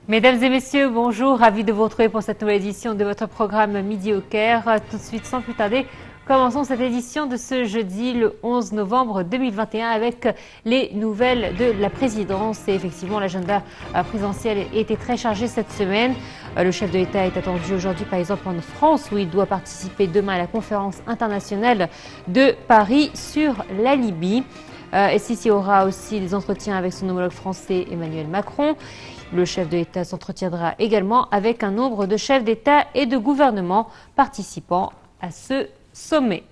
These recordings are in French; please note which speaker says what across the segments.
Speaker 1: Mesdames et messieurs, bonjour, ravi de vous retrouver pour cette nouvelle édition de votre programme Midi au Caire. Tout de suite, sans plus tarder, commençons cette édition de ce jeudi, le 11 novembre 2021, avec les nouvelles de la présidence. Et effectivement, l'agenda présidentiel était très chargé cette semaine. Le chef de l'État est attendu aujourd'hui, par exemple, en France, où il doit participer demain à la conférence internationale de Paris sur la Libye. Sisi aura aussi des entretiens avec son homologue français Emmanuel Macron. Le chef de l'État s'entretiendra également avec un nombre de chefs d'État et de gouvernement participant à ce sommet.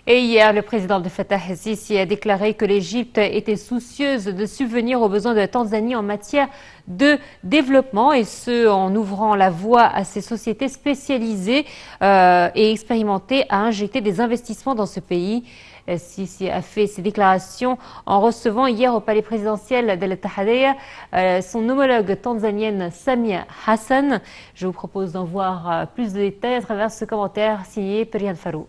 Speaker 1: Et hier, le président de Fattah el-Sisi a déclaré que l'Égypte était soucieuse de subvenir aux besoins de la Tanzanie en matière de développement, et ce en ouvrant la voie à ces sociétés spécialisées et expérimentées à injecter des investissements dans ce pays. Sisi a fait ces déclarations en recevant hier au palais présidentiel d'El Tahadea son homologue tanzanienne Samia Hassan. Je vous propose d'en voir plus de détails à travers ce commentaire signé Perian Farou.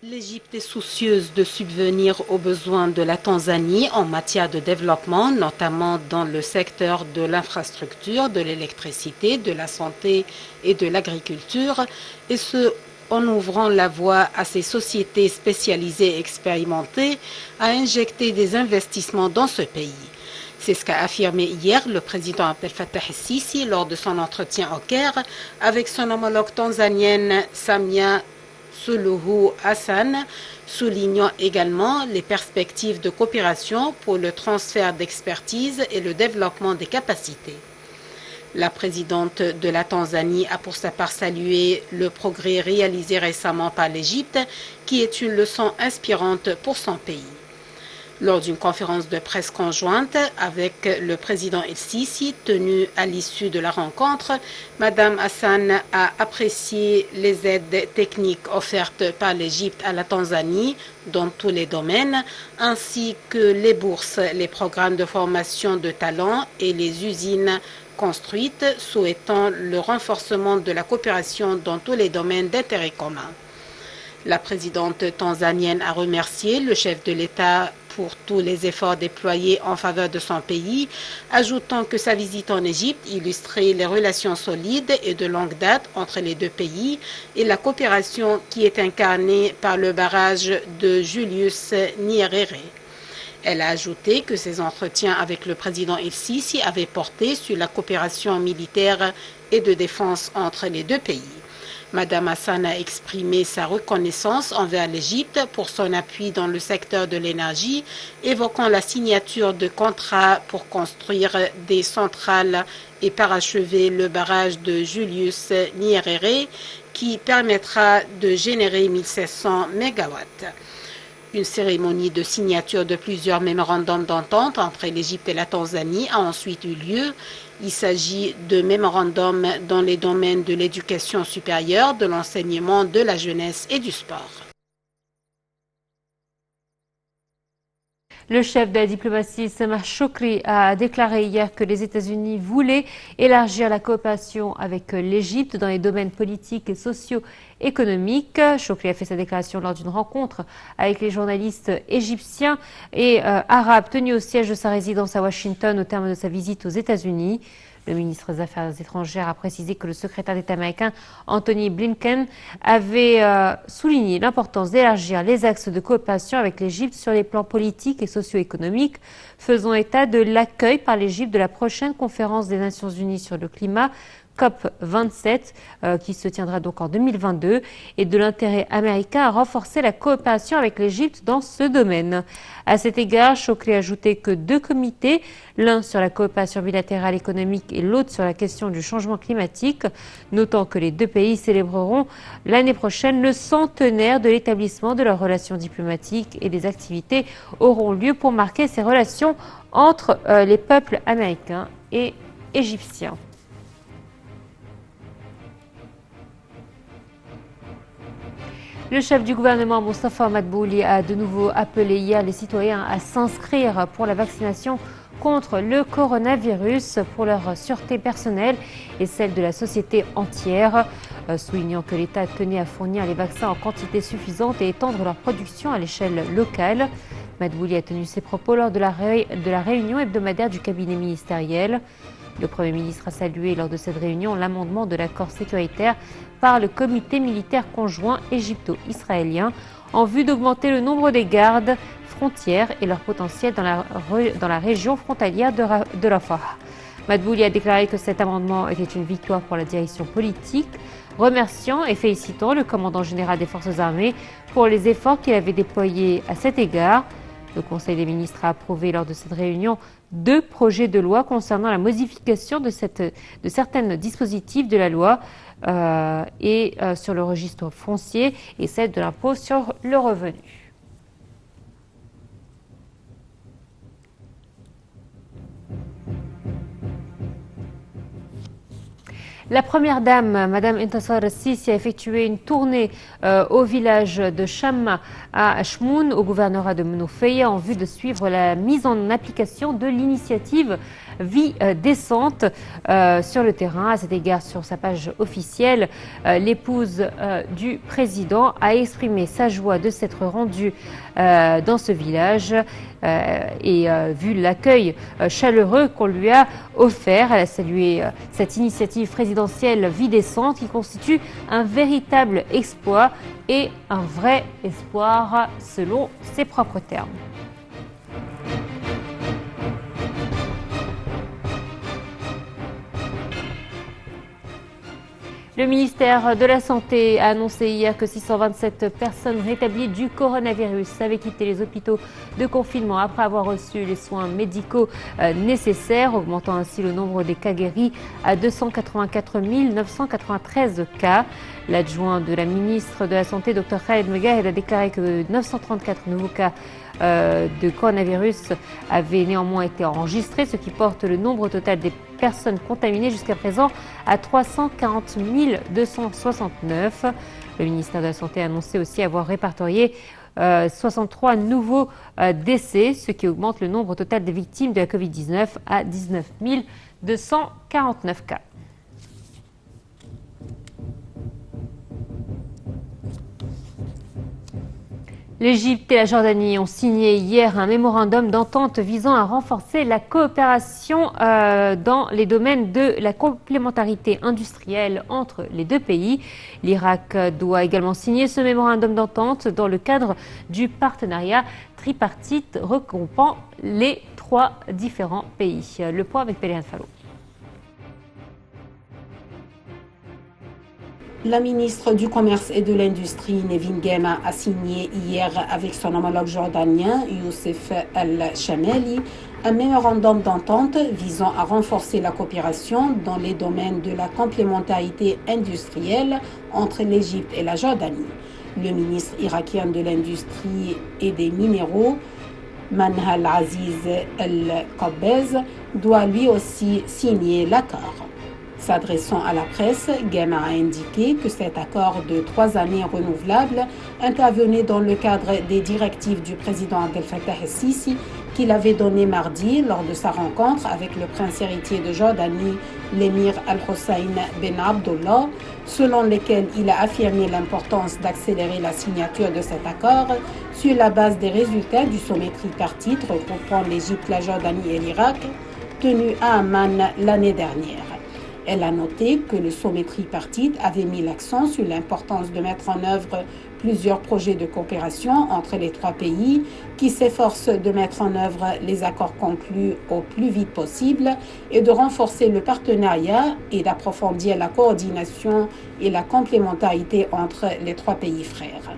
Speaker 2: L'Égypte est soucieuse de subvenir aux besoins de la Tanzanie en matière de développement, notamment dans le secteur de l'infrastructure, de l'électricité, de la santé et de l'agriculture, et ce en ouvrant la voie à ces sociétés spécialisées et expérimentées à injecter des investissements dans ce pays. C'est ce qu'a affirmé hier le président Abdel Fattah el-Sisi lors de son entretien au Caire avec son homologue tanzanienne Samia Suluhu Hassan, soulignant également les perspectives de coopération pour le transfert d'expertise et le développement des capacités. La présidente de la Tanzanie a pour sa part salué le progrès réalisé récemment par l'Égypte, qui est une leçon inspirante pour son pays. Lors d'une conférence de presse conjointe avec le président el-Sisi tenue à l'issue de la rencontre, Madame Hassan a apprécié les aides techniques offertes par l'Égypte à la Tanzanie dans tous les domaines, ainsi que les bourses, les programmes de formation de talents et les usines construites, souhaitant le renforcement de la coopération dans tous les domaines d'intérêt commun. La présidente tanzanienne a remercié le chef de l'État pour tous les efforts déployés en faveur de son pays, ajoutant que sa visite en Égypte illustrait les relations solides et de longue date entre les deux pays et la coopération qui est incarnée par le barrage de Julius Nyerere. Elle a ajouté que ses entretiens avec le président el-Sisi avaient porté sur la coopération militaire et de défense entre les deux pays. Madame Hassan a exprimé sa reconnaissance envers l'Égypte pour son appui dans le secteur de l'énergie, évoquant la signature de contrats pour construire des centrales et parachever le barrage de Julius Nyerere qui permettra de générer 1700 MW. Une cérémonie de signature de plusieurs mémorandums d'entente entre l'Égypte et la Tanzanie a ensuite eu lieu. Il s'agit de mémorandums dans les domaines de l'éducation supérieure, de l'enseignement, de la jeunesse et du sport.
Speaker 1: Le chef de la diplomatie, Samah Shoukry, a déclaré hier que les États-Unis voulaient élargir la coopération avec l'Égypte dans les domaines politiques et socio-économiques. Shoukry a fait sa déclaration lors d'une rencontre avec les journalistes égyptiens et arabes tenus au siège de sa résidence à Washington au terme de sa visite aux États-Unis. Le ministre des Affaires étrangères a précisé que le secrétaire d'État américain Anthony Blinken avait souligné l'importance d'élargir les axes de coopération avec l'Égypte sur les plans politiques et socio-économiques, faisant état de l'accueil par l'Égypte de la prochaine conférence des Nations Unies sur le climat, COP27, qui se tiendra donc en 2022, et de l'intérêt américain à renforcer la coopération avec l'Égypte dans ce domaine. À cet égard, Shoukry a ajouté que deux comités, l'un sur la coopération bilatérale économique et l'autre sur la question du changement climatique, notant que les deux pays célébreront l'année prochaine le centenaire de l'établissement de leurs relations diplomatiques, et des activités auront lieu pour marquer ces relations entre les peuples américains et égyptiens. Le chef du gouvernement, Moustapha Madbouli, a de nouveau appelé hier les citoyens à s'inscrire pour la vaccination contre le coronavirus pour leur sûreté personnelle et celle de la société entière. soulignant que l'État tenait à fournir les vaccins en quantité suffisante et étendre leur production à l'échelle locale. Madbouli a tenu ses propos lors de la réunion hebdomadaire du cabinet ministériel. Le Premier ministre a salué lors de cette réunion l'amendement de l'accord sécuritaire par le comité militaire conjoint égypto-israélien en vue d'augmenter le nombre des gardes frontières et leur potentiel dans la région frontalière de Rafah. Madbouli a déclaré que cet amendement était une victoire pour la direction politique, remerciant et félicitant le commandant général des forces armées pour les efforts qu'il avait déployés à cet égard. Le Conseil des ministres a approuvé lors de cette réunion 2 projets de loi concernant la modification de certains dispositifs de la loi sur le registre foncier et celle de l'impôt sur le revenu. La première dame, Madame Intasar Sisi, a effectué une tournée au village de Chamma à Chmoun, au gouvernorat de Mnoufeya, en vue de suivre la mise en application de l'initiative Vie décente sur le terrain. À cet égard, sur sa page officielle, l'épouse du président a exprimé sa joie de s'être rendue dans ce village et vu l'accueil chaleureux qu'on lui a offert. Elle a salué cette initiative présidentielle Vie décente qui constitue un véritable exploit et un vrai espoir selon ses propres termes. Le ministère de la Santé a annoncé hier que 627 personnes rétablies du coronavirus avaient quitté les hôpitaux de confinement après avoir reçu les soins médicaux nécessaires, augmentant ainsi le nombre des cas guéris à 284 993 cas. L'adjoint de la ministre de la Santé, Dr Khaled Megahed, a déclaré que 934 nouveaux cas de coronavirus avaient néanmoins été enregistrés, ce qui porte le nombre total des personnes contaminées jusqu'à présent à 340 269. Le ministère de la Santé a annoncé aussi avoir répertorié 63 nouveaux décès, ce qui augmente le nombre total des victimes de la Covid-19 à 19 249 cas. L'Égypte et la Jordanie ont signé hier un mémorandum d'entente visant à renforcer la coopération dans les domaines de la complémentarité industrielle entre les deux pays. L'Irak doit également signer ce mémorandum d'entente dans le cadre du partenariat tripartite regroupant les 3 différents pays. Le point avec Péléane Fallo.
Speaker 2: La ministre du Commerce et de l'Industrie, Nevin Gema, a signé hier avec son homologue jordanien, Youssef Al-Shameli, un mémorandum d'entente visant à renforcer la coopération dans les domaines de la complémentarité industrielle entre l'Égypte et la Jordanie. Le ministre irakien de l'Industrie et des Minéraux, Manhal Aziz Al-Qabbez, doit lui aussi signer l'accord. S'adressant à la presse, Gema a indiqué que cet accord de 3 années renouvelables intervenait dans le cadre des directives du président Abdel Fattah el-Sisi qu'il avait donné mardi lors de sa rencontre avec le prince héritier de Jordanie, l'émir Al-Hussein Ben Abdullah, selon lesquels il a affirmé l'importance d'accélérer la signature de cet accord sur la base des résultats du sommet tripartite regroupant l'Égypte, la Jordanie et l'Irak, tenu à Amman l'année dernière. Elle a noté que le sommet tripartite avait mis l'accent sur l'importance de mettre en œuvre plusieurs projets de coopération entre les 3 pays qui s'efforcent de mettre en œuvre les accords conclus au plus vite possible et de renforcer le partenariat et d'approfondir la coordination et la complémentarité entre les 3 pays frères.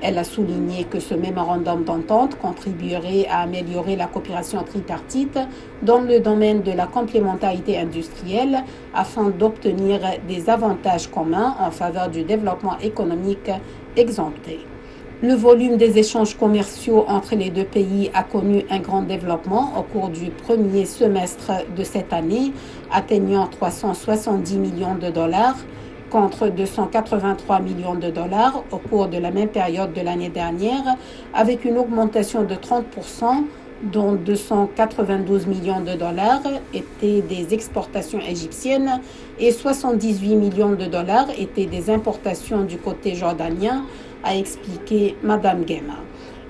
Speaker 2: Elle a souligné que ce mémorandum d'entente contribuerait à améliorer la coopération tripartite dans le domaine de la complémentarité industrielle afin d'obtenir des avantages communs en faveur du développement économique exempté. Le volume des échanges commerciaux entre les 2 pays a connu un grand développement au cours du premier semestre de cette année, atteignant 370 millions de dollars, contre 283 millions de dollars au cours de la même période de l'année dernière, avec une augmentation de 30% dont 292 millions de dollars étaient des exportations égyptiennes et 78 millions de dollars étaient des importations du côté jordanien, a expliqué Madame Guéma.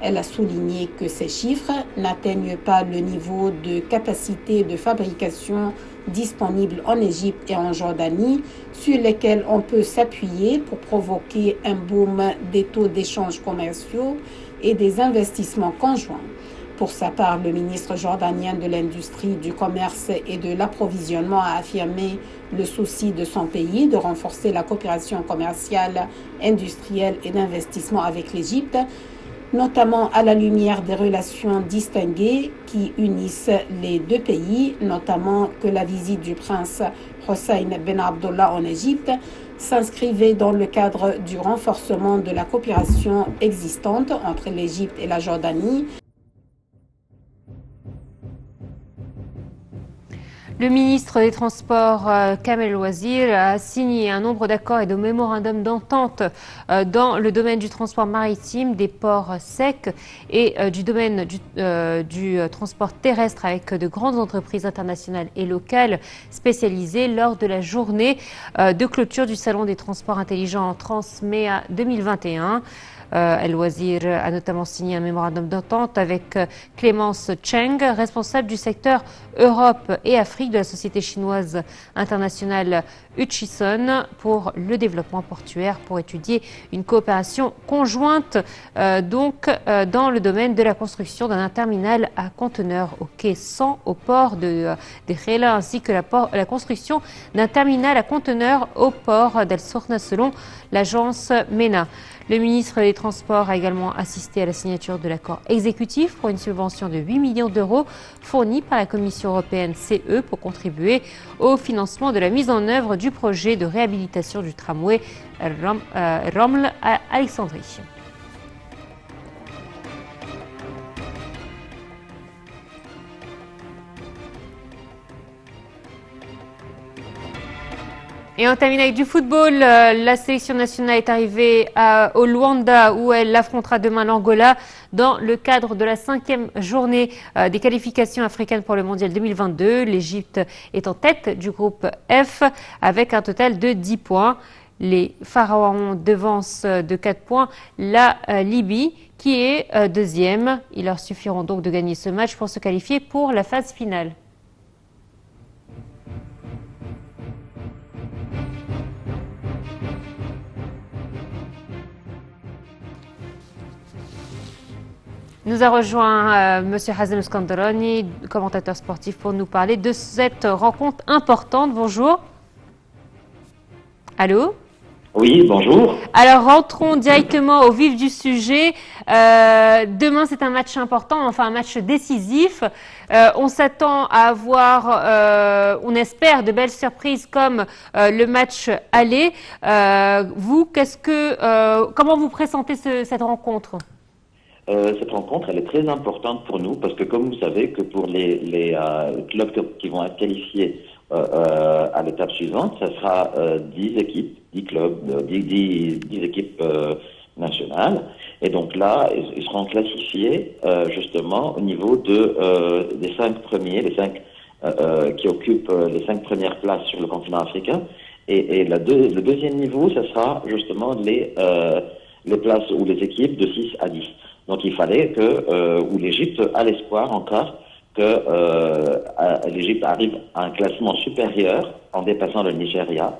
Speaker 2: Elle a souligné que ces chiffres n'atteignent pas le niveau de capacité de fabrication disponible en Égypte et en Jordanie, sur lesquels on peut s'appuyer pour provoquer un boom des taux d'échange commerciaux et des investissements conjoints. Pour sa part, le ministre jordanien de l'Industrie, du Commerce et de l'Approvisionnement a affirmé le souci de son pays de renforcer la coopération commerciale, industrielle et d'investissement avec l'Égypte, notamment à la lumière des relations distinguées qui unissent les deux pays, notamment que la visite du prince Hossein Ben Abdullah en Égypte s'inscrivait dans le cadre du renforcement de la coopération existante entre l'Égypte et la Jordanie.
Speaker 1: Le ministre des Transports, Kamel Wazir, a signé un nombre d'accords et de mémorandums d'entente dans le domaine du transport maritime, des ports secs et du domaine du transport terrestre avec de grandes entreprises internationales et locales spécialisées lors de la journée de clôture du Salon des transports intelligents Transmea 2021. El Wazir a notamment signé un mémorandum d'entente avec Clémence Cheng, responsable du secteur Europe et Afrique de la société chinoise internationale Hutchison pour le développement portuaire pour étudier une coopération conjointe dans le domaine de la construction d'un terminal à conteneurs au quai 100 au port de Khela ainsi que la construction d'un terminal à conteneurs au port d'El Sourna selon l'agence MENA. Le ministre des Transports a également assisté à la signature de l'accord exécutif pour une subvention de 8 millions d'euros fournie par la Commission européenne CE pour contribuer au financement de la mise en œuvre du projet de réhabilitation du tramway Roml à Alexandrie. Et on termine avec du football. La sélection nationale est arrivée au Luanda où elle affrontera demain l'Angola dans le cadre de la 5e journée des qualifications africaines pour le Mondial 2022. L'Égypte est en tête du groupe F avec un total de 10 points. Les Pharaons devancent de 4 points la Libye qui est deuxième. Il leur suffiront donc de gagner ce match pour se qualifier pour la phase finale. Nous a rejoint M. Hazen Skandarani, commentateur sportif, pour nous parler de cette rencontre importante. Bonjour. Allô?
Speaker 3: Oui, bonjour.
Speaker 1: Alors, rentrons directement au vif du sujet. Demain, c'est un match important, enfin un match décisif. On s'attend à avoir, on espère, de belles surprises comme le match aller. Vous, comment vous pressentez cette rencontre?
Speaker 3: Cette rencontre, elle est très importante pour nous parce que, comme vous savez, que pour les clubs qui vont être qualifiés à l'étape suivante, ça sera 10 équipes, 10 clubs, 10 équipes nationales. Et donc là, ils seront classifiés justement au niveau des 5 premiers, les 5 qui occupent les 5 premières places sur le continent africain. Et le deuxième niveau, ça sera justement les places ou les équipes de 6 à 10. Donc il fallait ou l'Égypte a l'espoir encore que l'Égypte arrive à un classement supérieur en dépassant le Nigeria,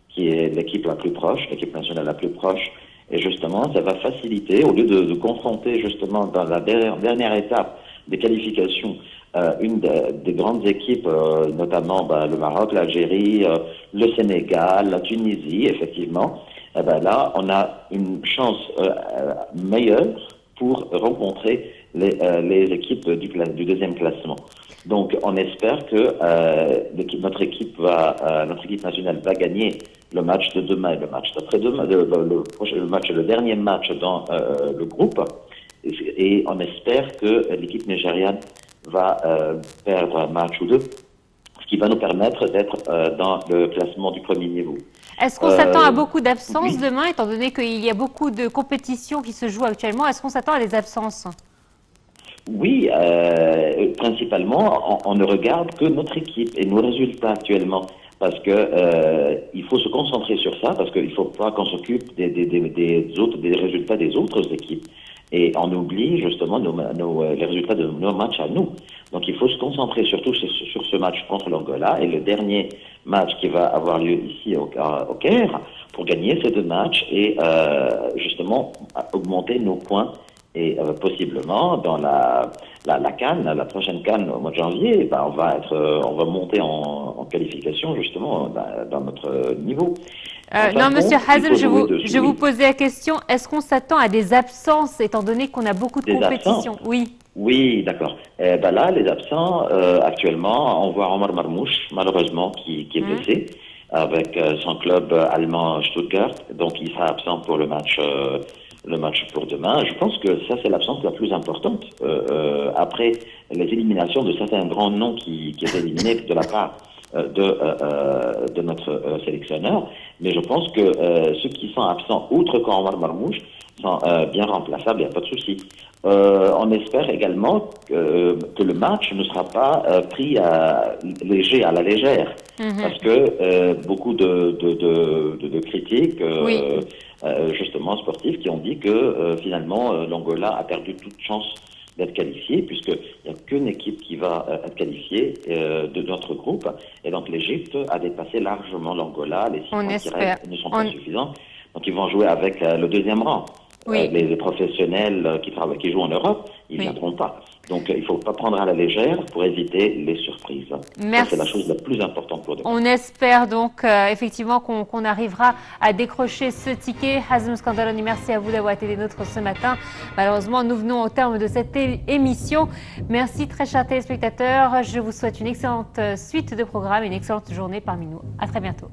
Speaker 3: qui est l'équipe la plus proche, l'équipe nationale la plus proche. Et justement, ça va faciliter, au lieu de confronter justement dans la dernière étape des qualifications, une des grandes équipes, notamment le Maroc, l'Algérie, le Sénégal, la Tunisie, effectivement, et là, on a une chance meilleure pour rencontrer les équipes du deuxième classement. Donc, on espère que notre équipe nationale va gagner le match de demain et le match d'après-demain, le dernier match dans le groupe. Et on espère que l'équipe nigériane va perdre un match ou deux, ce qui va nous permettre d'être dans le classement du premier niveau.
Speaker 1: Est-ce qu'on s'attend à beaucoup d'absences demain, étant donné qu'il y a beaucoup de compétitions qui se jouent actuellement? Est-ce qu'on s'attend à des absences?
Speaker 3: Oui, principalement, on ne regarde que notre équipe et nos résultats actuellement. Parce que il faut se concentrer sur ça, parce qu'il ne faut pas qu'on s'occupe des résultats des autres équipes. Et on oublie justement les résultats de nos matchs à nous. Donc il faut se concentrer surtout sur ce match contre l'Angola et le dernier match qui va avoir lieu ici au Caire pour gagner ces deux matchs et justement augmenter nos points. Et possiblement, dans la CAN, la prochaine CAN au mois de janvier, on va monter en qualification justement dans notre niveau.
Speaker 1: Non, Monsieur Hazem, je vous posais la question, est-ce qu'on s'attend à des absences, étant donné qu'on a beaucoup de compétitions? Oui.
Speaker 3: Oui, d'accord. Là, les absents, actuellement, on voit Omar Marmouche, malheureusement, qui est blessé avec son club allemand Stuttgart. Donc, il sera absent pour le match pour demain. Je pense que ça, c'est l'absence la plus importante. Après les éliminations de certains grands noms qui étaient éliminés de la part de notre sélectionneur. Mais je pense que ceux qui sont absents, outre qu'Omar Marmouche, sont bien remplaçables, il n'y a pas de souci. On espère également que le match ne sera pas pris à la légère, parce que beaucoup de critiques, justement sportives, qui ont dit que finalement l'Angola a perdu toute chance d'être qualifiée, puisqu'il n'y a qu'une équipe qui va être qualifiée de notre groupe, et donc l'Égypte a dépassé largement l'Angola, les 6 points qui restent ne sont pas suffisants, donc ils vont jouer avec le deuxième rang.
Speaker 1: Oui.
Speaker 3: Les professionnels qui jouent en Europe, ils ne viendront pas. Donc il ne faut pas prendre à la légère pour éviter les surprises.
Speaker 1: Merci.
Speaker 3: C'est la chose la plus importante pour demain.
Speaker 1: On espère donc effectivement qu'on arrivera à décrocher ce ticket. Hazem Skandaloni, merci à vous d'avoir été des nôtres ce matin. Malheureusement, nous venons au terme de cette émission. Merci très chers téléspectateurs. Je vous souhaite une excellente suite de programmes et une excellente journée parmi nous. À très bientôt.